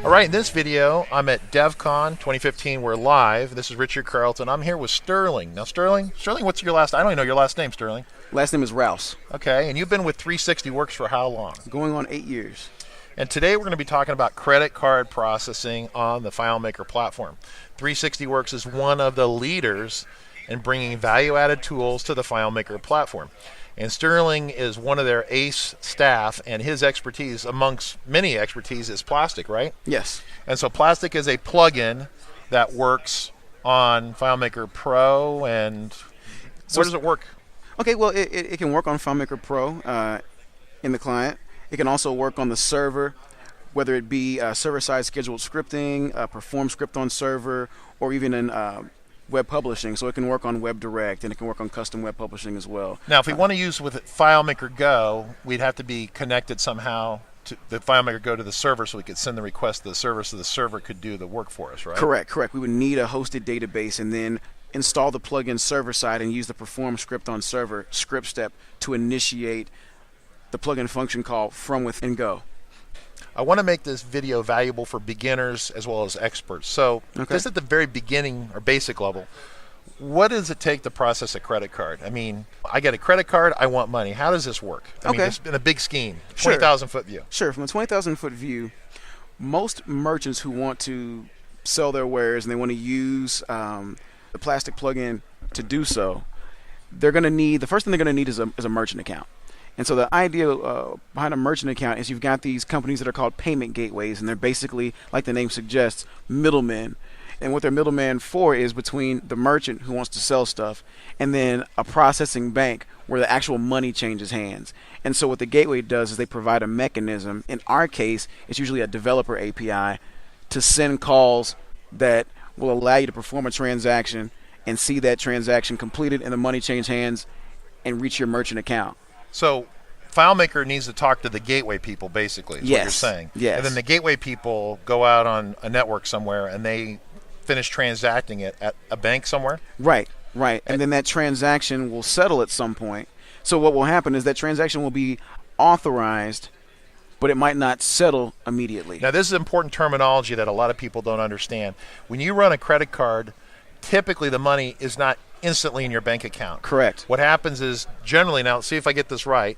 All right, in this video, I'm at DevCon 2015. We're live. This is Richard Carlton. I'm here with Sterling. Now, Sterling, what's your last? I don't even know your last name, Sterling. Last name is Rouse. Okay, and you've been with 360Works for how long? Going on 8 years. And today we're going to be talking about credit card processing on the FileMaker platform. 360Works is one of the leaders in bringing value-added tools to the FileMaker platform. And Sterling is one of their ace staff, and his expertise, amongst many expertise, is plastic, right? Yes. And so plastic is a plugin that works on FileMaker Pro, and where does it work? Okay, well, it can work on FileMaker Pro in the client. It can also work on the server, whether it be server-side scheduled scripting, perform script on server, or even in web publishing. So it can work on Web Direct, and it can work on custom web publishing as well. Now, if we want to use with FileMaker Go, we'd have to be connected somehow to the FileMaker Go to the server so we could send the request to the server so the server could do the work for us, right? Correct. We would need a hosted database and then install the plugin server-side and use the perform script on server script step to initiate the plugin function call from within Go. I want to make this video valuable for beginners as well as experts. So just at the very beginning or basic level, what does it take to process a credit card? I mean, I get a credit card, I want money. How does this work? I mean, just in a big scheme, 20,000 foot view. Sure, from a 20,000 foot view, most merchants who want to sell their wares and they want to use the plastic plugin to do so, they're going to need, the first thing they're going to need is a merchant account. And so the idea behind a merchant account is you've got these companies that are called payment gateways, and they're basically, like the name suggests, middlemen. And what they're middleman for is between the merchant who wants to sell stuff and then a processing bank where the actual money changes hands. And so what the gateway does is they provide a mechanism. In our case, it's usually a developer API to send calls that will allow you to perform a transaction and see that transaction completed and the money change hands and reach your merchant account. So FileMaker needs to talk to the gateway people, basically, is what you're saying. Yes. And then the gateway people go out on a network somewhere and they finish transacting it at a bank somewhere? Right. And then that transaction will settle at some point. So what will happen is that transaction will be authorized, but it might not settle immediately. Now, this is important terminology that a lot of people don't understand. When you run a credit card, typically the money is not instantly in your bank account. Correct. What happens is generally, now see if I get this right,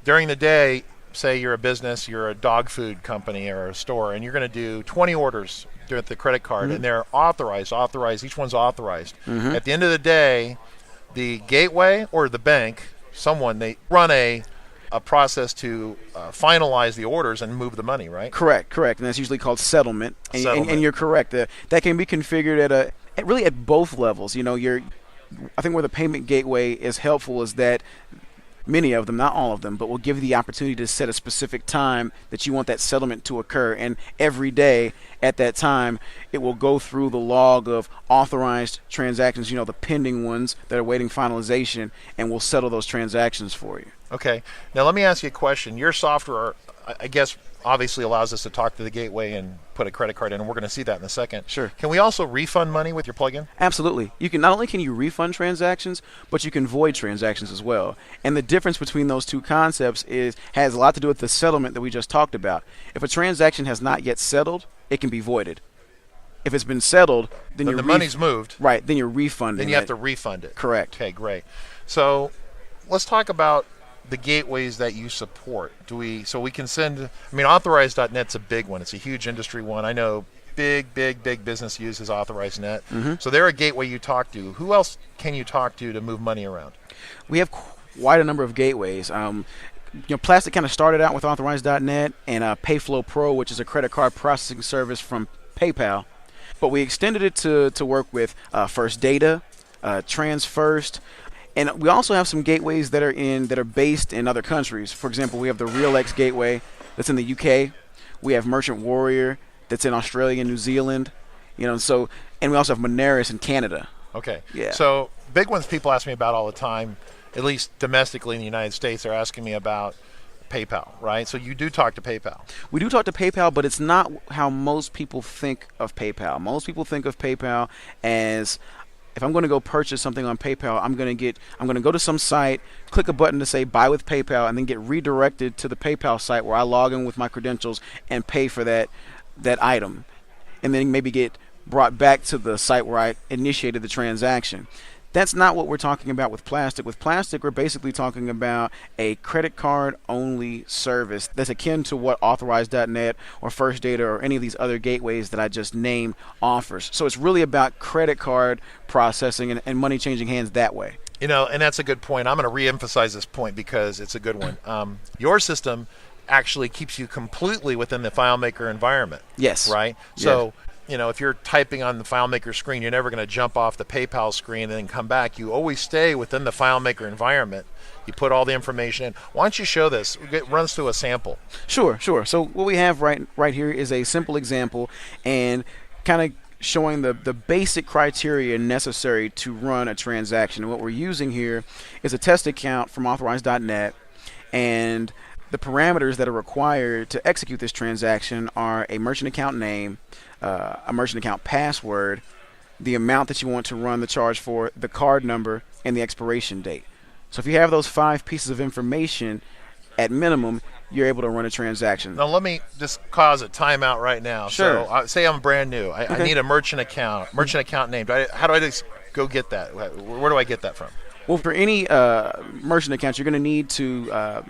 during the day, say you're a business, you're a dog food company or a store, and you're going to do 20 orders with the credit card, and they're authorized, each one's authorized. At the end of the day, the gateway or the bank, they run a process to finalize the orders and move the money, right? Correct. And that's usually called settlement. And you're correct. That can be configured at both levels. You know, I think where the payment gateway is helpful is that many of them, not all of them, but will give you the opportunity to set a specific time that you want that settlement to occur. And every day at that time, it will go through the log of authorized transactions, the pending ones that are waiting finalization, and will settle those transactions for you. Okay. Now let me ask you a question. Your software, I guess, obviously allows us to talk to the gateway and put a credit card in, and we're going to see that in a second. Sure. Can we also refund money with your plugin? Absolutely. You can not only can you refund transactions, but you can void transactions as well. And the difference between those two concepts has a lot to do with the settlement that we just talked about. If a transaction has not yet settled, it can be voided. If it's been settled, then the money's moved. Right. Then you're refunding. Then you have to refund it. Correct. Okay, great. So let's talk about the gateways that you support. So we can send, authorized.net's a big one. It's a huge industry one. I know big business uses authorized.net. So they're a gateway you talk to. Who else can you talk to move money around? We have quite a number of gateways. Plastic kind of started out with authorized.net and PayFlow Pro, which is a credit card processing service from PayPal. But we extended it to work with First Data, TransFirst. And we also have some gateways that are based in other countries. For example, we have the RealX gateway that's in the UK. We have Merchant Warrior that's in Australia and New Zealand. And we also have Moneris in Canada. Okay. Yeah. So big ones people ask me about all the time, at least domestically in the United States, they're asking me about PayPal, right? So you do talk to PayPal. We do talk to PayPal, but it's not how most people think of PayPal. Most people think of PayPal as, if I'm going to go purchase something on PayPal, I'm going to go to some site, click a button to say buy with PayPal, and then get redirected to the PayPal site where I log in with my credentials and pay for that that item, and then maybe get brought back to the site where I initiated the transaction. That's not what we're talking about with Plastic. With Plastic, we're basically talking about a credit card only service that's akin to what Authorize.net or First Data or any of these other gateways that I just named offers. So it's really about credit card processing and money changing hands that way. You know, and that's a good point. I'm going to re-emphasize this point because it's a good one. Your system actually keeps you completely within the FileMaker environment. Yes. Right? Yes. So, you know, if you're typing on the FileMaker screen, you're never going to jump off the PayPal screen and then come back. You always stay within the FileMaker environment. You put all the information in. Why don't you show this? Run us through a sample. Sure. So what we have right here is a simple example and kind of showing the basic criteria necessary to run a transaction. And what we're using here is a test account from Authorize.net, and the parameters that are required to execute this transaction are a merchant account name, a merchant account password, the amount that you want to run the charge for, the card number, and the expiration date. So if you have those 5 pieces of information, at minimum, you're able to run a transaction. Now let me just cause a timeout right now. Sure. So say I'm brand new. I need a merchant account name. How do I just go get that? Where do I get that from? Well, for any merchant accounts, you're going to need to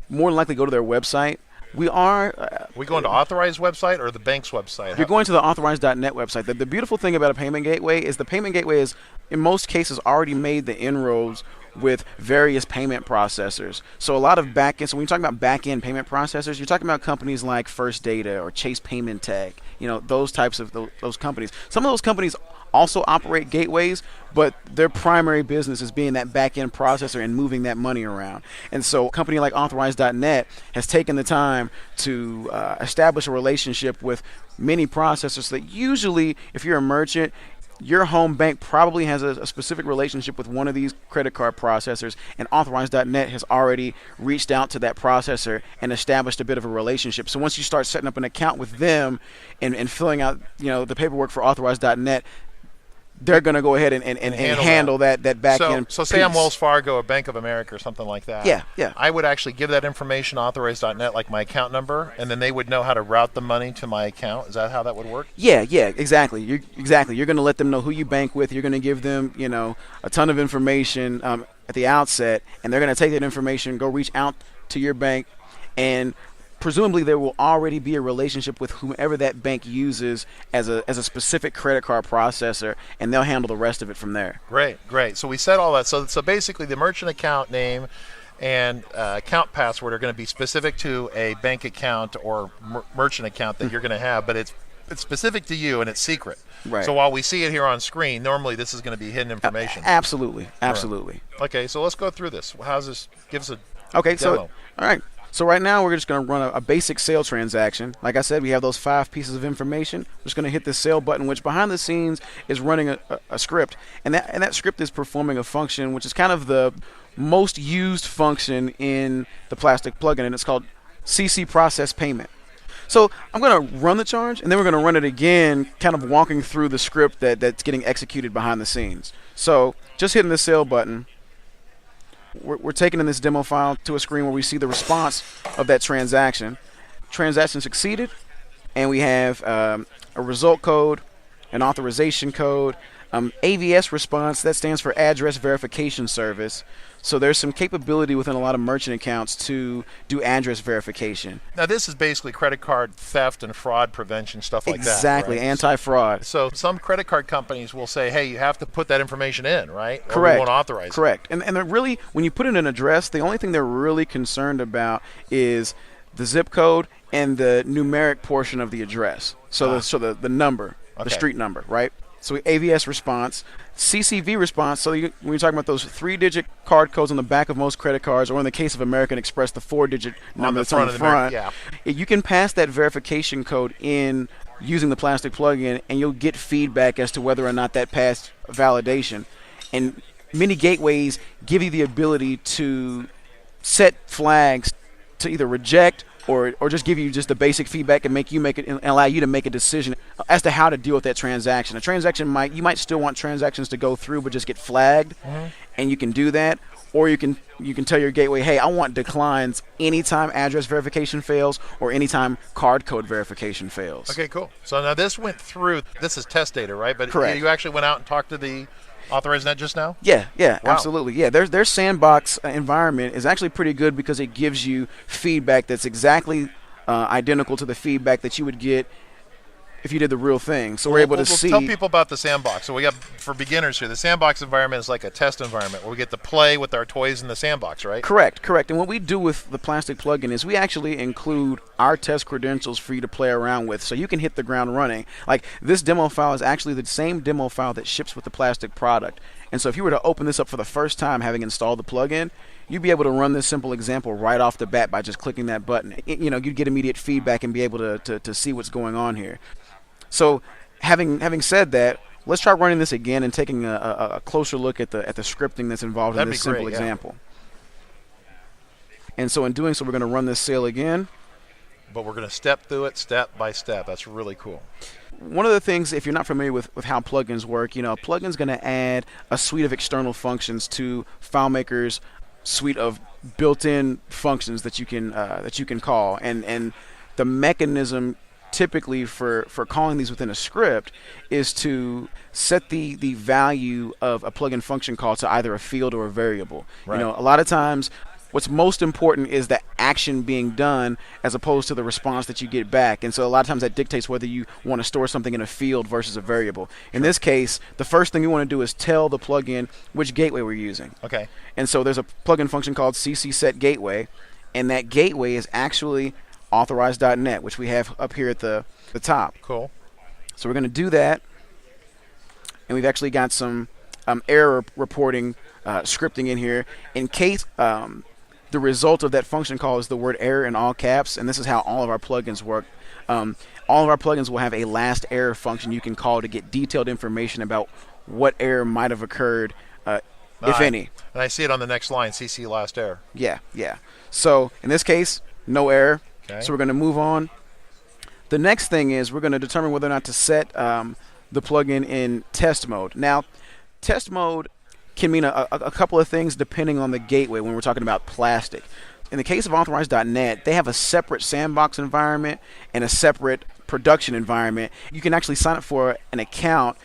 more than likely go to their website. We going to Authorize website or the bank's website? You're going to the Authorize.net website. The beautiful thing about a payment gateway is the payment gateway is, in most cases, already made the inroads with various payment processors. So a lot of back-end, so when you're talking about back-end payment processors, you're talking about companies like First Data or Chase Payment Tech, you know, those types of those companies. Some of those companies also operate gateways, but their primary business is being that back-end processor and moving that money around. And so a company like Authorize.net has taken the time to establish a relationship with many processors so that usually, if you're a merchant, your home bank probably has a specific relationship with one of these credit card processors, and Authorize.net has already reached out to that processor and established a bit of a relationship. So once you start setting up an account with them and filling out, you know, the paperwork for Authorize.net, they're going to go ahead and handle that back end. So say I'm Wells Fargo or Bank of America or something like that. Yeah. I would actually give that information Authorize.net, like my account number, and then they would know how to route the money to my account. Is that how that would work? Yeah, exactly. You're going to let them know who you bank with. You're going to give them, you know, a ton of information at the outset, and they're going to take that information, go reach out to your bank, and presumably there will already be a relationship with whomever that bank uses as a specific credit card processor, and they'll handle the rest of it from there. Great. So we said all that. So basically the merchant account name and account password are going to be specific to a bank account or merchant account that you're going to have, but it's specific to you and it's secret. Right. So while we see it here on screen, normally this is going to be hidden information. Absolutely. Right. Okay, so let's go through this. How's this? Give us a demo. So all right. So right now we're just going to run a basic sale transaction. Like I said, we have those 5 pieces of information. We're just going to hit this sale button, which behind the scenes is running a script, and that script is performing a function which is kind of the most used function in the Plastic plugin, and it's called CC Process Payment. So I'm going to run the charge, and then we're going to run it again, kind of walking through the script that's getting executed behind the scenes. So just hitting the sale button. We're taking in this demo file to a screen where we see the response of that transaction. Transaction succeeded, and we have a result code, an authorization code, AVS response, that stands for Address Verification Service. So there's some capability within a lot of merchant accounts to do address verification. Now this is basically credit card theft and fraud prevention, stuff like that. Exactly, right? Anti-fraud. So some credit card companies will say, hey, you have to put that information in, right? Correct. Or we won't authorize it. Correct. And they're really, when you put in an address, the only thing they're really concerned about is the zip code and the numeric portion of the address. So the number, the street number, right? So AVS response, CCV response. So when you're talking about those 3-digit card codes on the back of most credit cards, or in the case of American Express, the 4-digit number that's on the front, you can pass that verification code in using the Plastic plugin, and you'll get feedback as to whether or not that passed validation. And many gateways give you the ability to set flags to either reject or just give you just the basic feedback and allow you to make a decision as to how to deal with that transaction. A transaction you might still want transactions to go through but just get flagged, and you can do that, or you can You can tell your gateway, hey, I want declines anytime address verification fails or anytime card code verification fails. Okay, cool. So now this went through, this is test data, right? But Correct. you actually went out and talked to the authorized net just now? Yeah, Wow. absolutely. Yeah, their sandbox environment is actually pretty good because it gives you feedback that's exactly identical to the feedback that you would get if you did the real thing. So we're able to see. Tell people about the sandbox. So we got, for beginners here, the sandbox environment is like a test environment where we get to play with our toys in the sandbox, right? Correct. And what we do with the plastic plugin is we actually include our test credentials for you to play around with, so you can hit the ground running. Like, this demo file is actually the same demo file that ships with the plastic product. And so if you were to open this up for the first time having installed the plugin, you'd be able to run this simple example right off the bat by just clicking that button. You'd get immediate feedback and be able to see what's going on here. So having said that, let's try running this again and taking a closer look at the scripting that's involved in this simple example. And so in doing so, we're going to run this sale again. But we're going to step through it step by step. That's really cool. One of the things, if you're not familiar with how plugins work, a plugin's going to add a suite of external functions to FileMaker's suite of built-in functions that you can call, and the mechanism typically for calling these within a script is to set the value of a plugin function call to either a field or a variable. Right. A lot of times what's most important is the action being done as opposed to the response that you get back. And so a lot of times that dictates whether you want to store something in a field versus a variable. In this case, the first thing you want to do is tell the plugin which gateway we're using. Okay. And so there's a plugin function called ccsetGateway, and that gateway is actually authorized.net, which we have up here at the top. Cool. So we're going to do that, and we've actually got some error reporting scripting in here in case the result of that function call is the word error in all caps, and this is how all of our plugins work. All of our plugins will have a last error function you can call to get detailed information about what error might have occurred, if any. And I see it on the next line, CC last error. Yeah. So in this case, no error. Okay. So we're going to move on. The next thing is we're going to determine whether or not to set the plugin in test mode. Now, test mode can mean a couple of things depending on the gateway when we're talking about plastic. In the case of authorized.net, they have a separate sandbox environment and a separate production environment. You can actually sign up for an account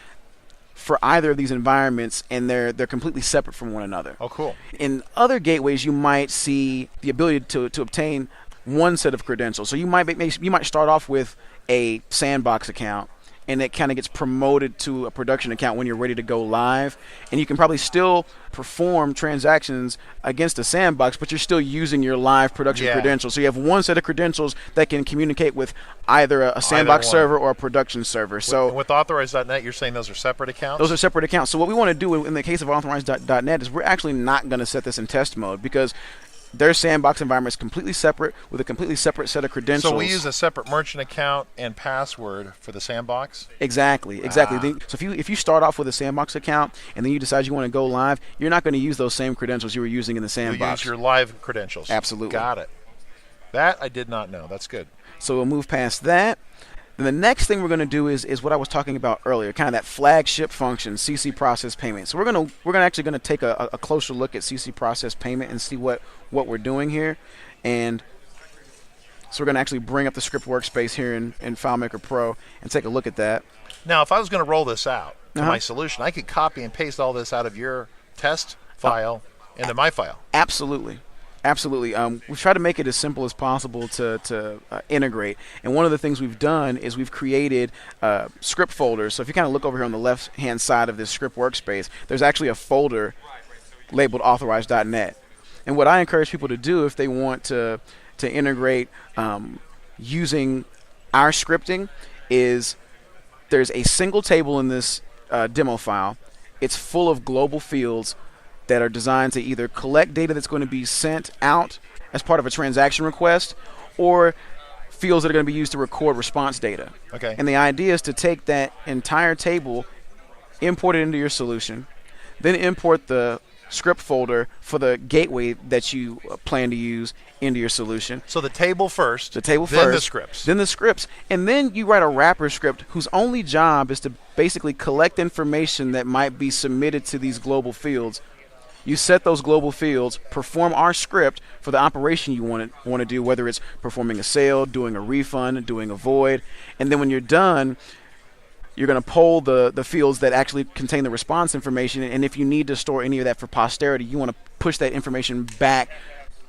for either of these environments, and they're completely separate from one another. Oh, cool. In other gateways, you might see the ability to obtain one set of credentials. So you might start off with a sandbox account, and it kind of gets promoted to a production account when you're ready to go live. And you can probably still perform transactions against a sandbox, but you're still using your live production credentials. So you have one set of credentials that can communicate with either a sandbox server or a production server. So with authorized.net, you're saying those are separate accounts? Those are separate accounts. So what we want to do in the case of authorized.net is we're actually not going to set this in test mode because their sandbox environment is completely separate with a completely separate set of credentials. So we use a separate merchant account and password for the sandbox? Exactly. So if you start off with a sandbox account and then you decide you want to go live, you're not going to use those same credentials you were using in the sandbox. You'll use your live credentials. Absolutely. Got it. That I did not know. That's good. So we'll move past that. Then the next thing we're going to do is what I was talking about earlier, kind of that flagship function, CC process payment. So we're actually going to take a closer look at CC process payment and see what we're doing here. And so we're going to actually bring up the script workspace here in FileMaker Pro and take a look at that. Now, if I was going to roll this out to my solution, I could copy and paste all this out of your test file into my file. Absolutely. We've tried to make it as simple as possible to integrate. And one of the things we've done is we've created script folders. So if you kind of look over here on the left-hand side of this script workspace, there's actually a folder labeled authorized.net. And what I encourage people to do if they want to integrate using our scripting is there's a single table in this demo file. It's full of global fields that are designed to either collect data that's going to be sent out as part of a transaction request or fields that are going to be used to record response data. Okay. And the idea is to take that entire table, import it into your solution, then import the script folder for the gateway that you plan to use into your solution. So the table first. Then the scripts. Then the scripts. And then you write a wrapper script whose only job is to basically collect information that might be submitted to these global fields You set those global fields, perform our script for the operation you want to do, whether it's performing a sale, doing a refund, doing a void, and then when you're done, you're going to poll the fields that actually contain the response information, and if you need to store any of that for posterity, you want to push that information back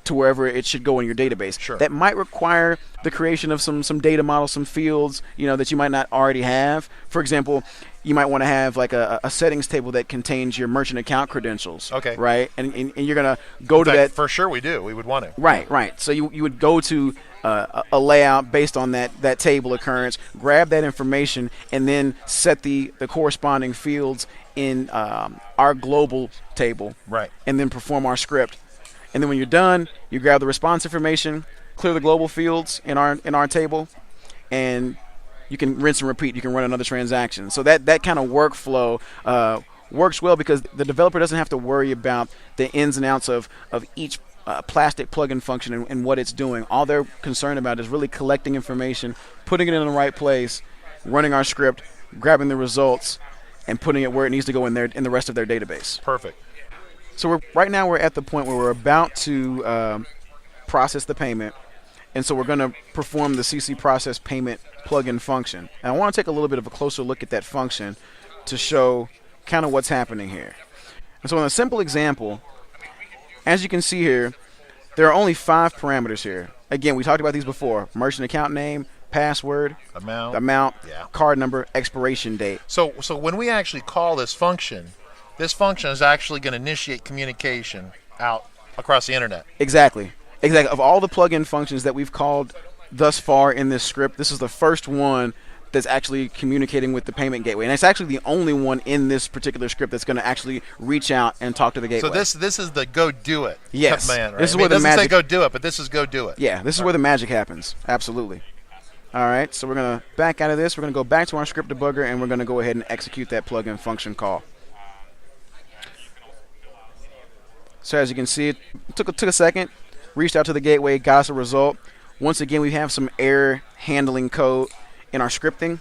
to wherever it should go in your database. Sure. That might require the creation of some data models, some fields, that you might not already have. For example, you might want to have like a settings table that contains your merchant account credentials. Okay. Right? And you're going to go to that. For sure we do. We would want to. Right. So you would go to a layout based on that table occurrence, grab that information, and then set the corresponding fields in our global table. Right. And then perform our script. And then when you're done, you grab the response information, clear the global fields in our table, and you can rinse and repeat. You can run another transaction. So that kind of workflow works well because the developer doesn't have to worry about the ins and outs of each plastic plugin function and what it's doing. All they're concerned about is really collecting information, putting it in the right place, running our script, grabbing the results, and putting it where it needs to go in the rest of their database. Perfect. So right now we're at the point where we're about to process the payment, and so we're going to perform the CC process payment plugin function. And I want to take a little bit of a closer look at that function to show kind of what's happening here. And so in a simple example, as you can see here, there are only 5 parameters here. Again, we talked about these before: merchant account name, password, amount, yeah, card number, expiration date. So when we actually call this function is actually going to initiate communication out across the internet. Exactly. Of all the plugin functions that we've called thus far in this script, this is the first one that's actually communicating with the payment gateway. And it's actually the only one in this particular script that's going to actually reach out and talk to the gateway. So this is the go do it command, right? This is where it doesn't say go do it, but this is go do it. Yeah, this is where the magic happens. Absolutely. All right, so we're going to back out of this. We're going to go back to our script debugger, and we're going to go ahead and execute that plugin function call. So as you can see, it took a second, reached out to the gateway, got us a result. Once again, we have some error handling code in our scripting.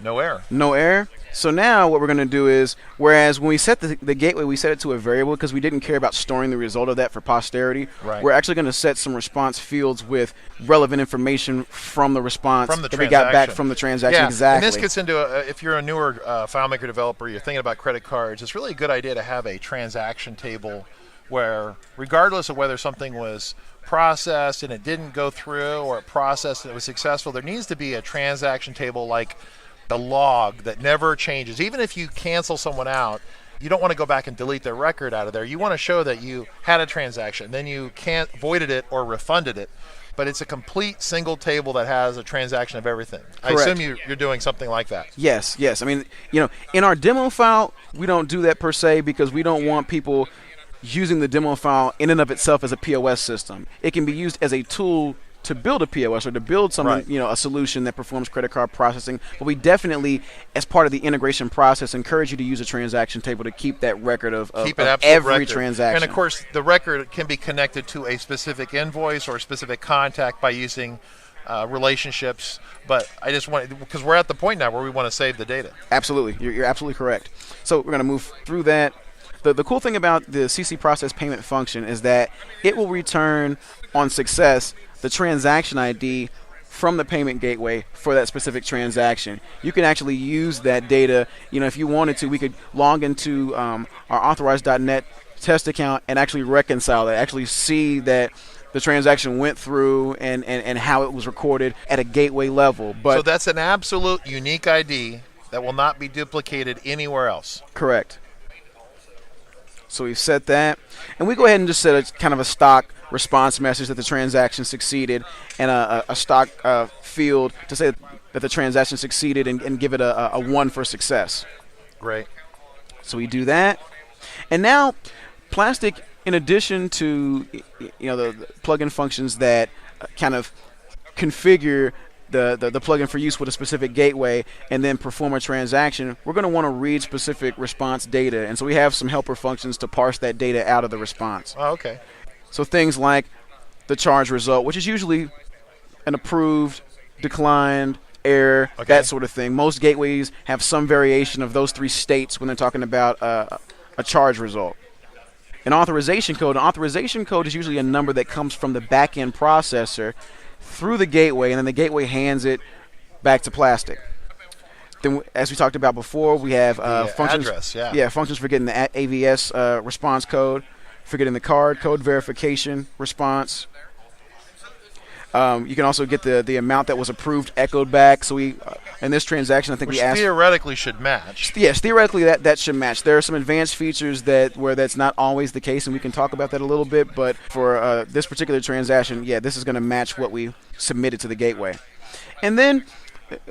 No error. No error. So now what we're going to do is, whereas when we set the gateway, we set it to a variable because we didn't care about storing the result of that for posterity. Right. We're actually going to set some response fields with relevant information from the response that we got back from the transaction. Yeah. Exactly. And this gets into, if you're a newer FileMaker developer, you're thinking about credit cards, it's really a good idea to have a transaction table where, regardless of whether something was processed and it didn't go through, or it processed and it was successful, there needs to be a transaction table like the log that never changes. Even if you cancel someone out, you don't want to go back and delete their record out of there. You want to show that you had a transaction, then you can't voided it or refunded it. But it's a complete single table that has a transaction of everything. Correct. I assume you're doing something like that. Yes. I mean, in our demo file, we don't do that per se because we don't want people using the demo file in and of itself as a POS system. It can be used as a tool to build a POS or to build something, right, a solution that performs credit card processing. But we definitely, as part of the integration process, encourage you to use a transaction table to keep that record of every record. transaction. And of course, the record can be connected to a specific invoice or a specific contact by using relationships. But I just want, because we're at the point now where we want to save the data. Absolutely, you're absolutely correct. So we're going to move through that. The cool thing about the CC process payment function is that it will return on success the transaction ID from the payment gateway for that specific transaction. You can actually use that data. If you wanted to, we could log into our authorized.net test account and actually reconcile that, actually see that the transaction went through and how it was recorded at a gateway level. But so that's an absolute unique ID that will not be duplicated anywhere else. Correct. So we've set that, and we go ahead and just set a kind of a stock response message that the transaction succeeded, and a stock field to say that the transaction succeeded and give it a 1 for success. Great. So we do that, and now Plastic, in addition to the plugin functions that kind of configure the plugin for use with a specific gateway and then perform a transaction, we're going to want to read specific response data. And so we have some helper functions to parse that data out of the response. Oh, okay. So things like the charge result, which is usually an approved, declined, error, that sort of thing. Most gateways have some variation of those 3 states when they're talking about a charge result. An authorization code is usually a number that comes from the back-end processor through the gateway, and then the gateway hands it back to Plastic. Then, as we talked about before, we have functions. Address, functions for getting the AVS response code, for getting the code verification response. You can also get the amount that was approved echoed back. So we, in this transaction, I think which we asked. Theoretically should match. Yes, theoretically that should match. There are some advanced features where that's not always the case, and we can talk about that a little bit. But for this particular transaction, this is going to match what we submitted to the gateway. And then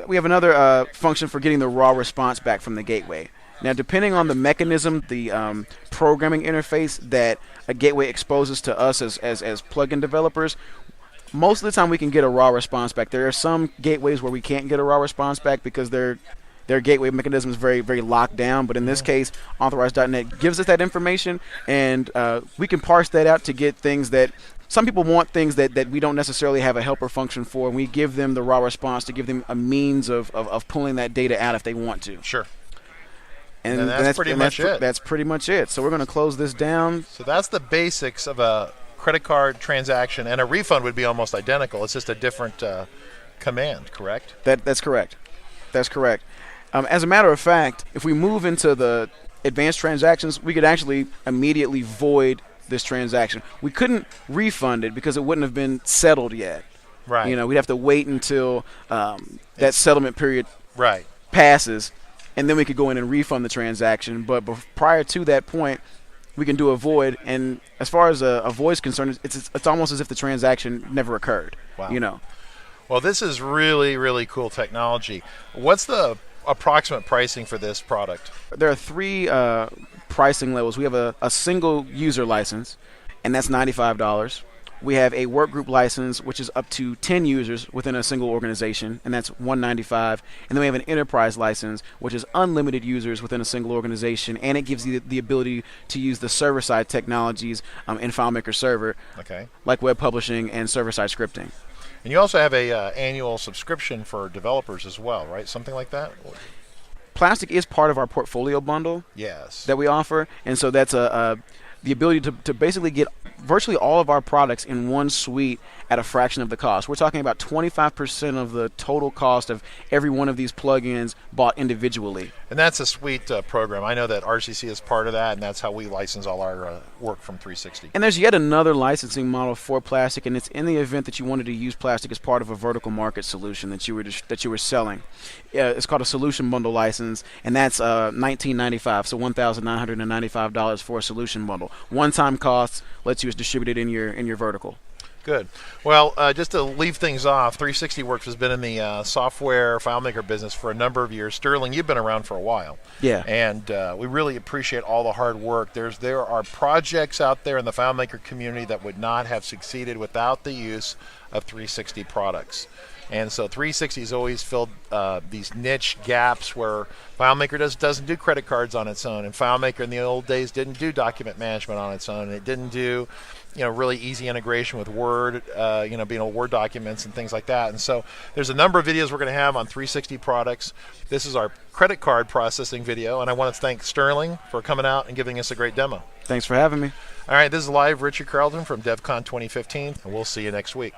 we have another function for getting the raw response back from the gateway. Now, depending on the mechanism, the programming interface that a gateway exposes to us as plugin developers, most of the time we can get a raw response back. There are some gateways where we can't get a raw response back because their gateway mechanism is very, very locked down. But in this case, Authorize.net gives us that information, and we can parse that out to get things that some people want, things that we don't necessarily have a helper function for, and we give them the raw response to give them a means of pulling that data out if they want to. Sure. And that's pretty much it. That's pretty much it. So we're going to close this down. So that's the basics of a credit card transaction, and a refund would be almost identical. It's just a different command, correct? That's correct. That's correct. As a matter of fact, if we move into the advanced transactions, we could actually immediately void this transaction. We couldn't refund it because it wouldn't have been settled yet. Right. You know, we'd have to wait until that settlement period passes, and then we could go in and refund the transaction. But prior to that point, we can do a void, and as far as a void is concerned, it's almost as if the transaction never occurred. Wow. You know. Well, this is really, really cool technology. What's the approximate pricing for this product? There are three pricing levels. We have a single user license, and that's $95. We have a workgroup license, which is up to 10 users within a single organization, and that's $195. And then we have an enterprise license, which is unlimited users within a single organization, and it gives you the ability to use the server-side technologies in FileMaker Server, like web publishing and server-side scripting. And you also have a annual subscription for developers as well, right? Something like that? Plastic is part of our portfolio bundle that we offer, and so that's the ability to basically get virtually all of our products in one suite at a fraction of the cost. We're talking about 25% of the total cost of every one of these plugins bought individually. And that's a sweet program. I know that RCC is part of that, and that's how we license all our work from 360. And there's yet another licensing model for Plastic, and it's in the event that you wanted to use Plastic as part of a vertical market solution that you were selling. It's called a solution bundle license, and that's $19.95, so $1,995 for a solution bundle. One-time costs lets you distribute it in your vertical. Good. Well, just to leave things off, 360Works has been in the software FileMaker business for a number of years. Sterling, you've been around for a while. Yeah. And we really appreciate all the hard work. There are projects out there in the FileMaker community that would not have succeeded without the use of 360 products. And so 360 has always filled these niche gaps where FileMaker doesn't do credit cards on its own, and FileMaker in the old days didn't do document management on its own, and it didn't do really easy integration with Word, being able to Word documents and things like that. And so there's a number of videos we're going to have on 360 products. This is our credit card processing video, and I want to thank Sterling for coming out and giving us a great demo. Thanks for having me. All right, this is live Richard Carlton from DevCon 2015, and we'll see you next week.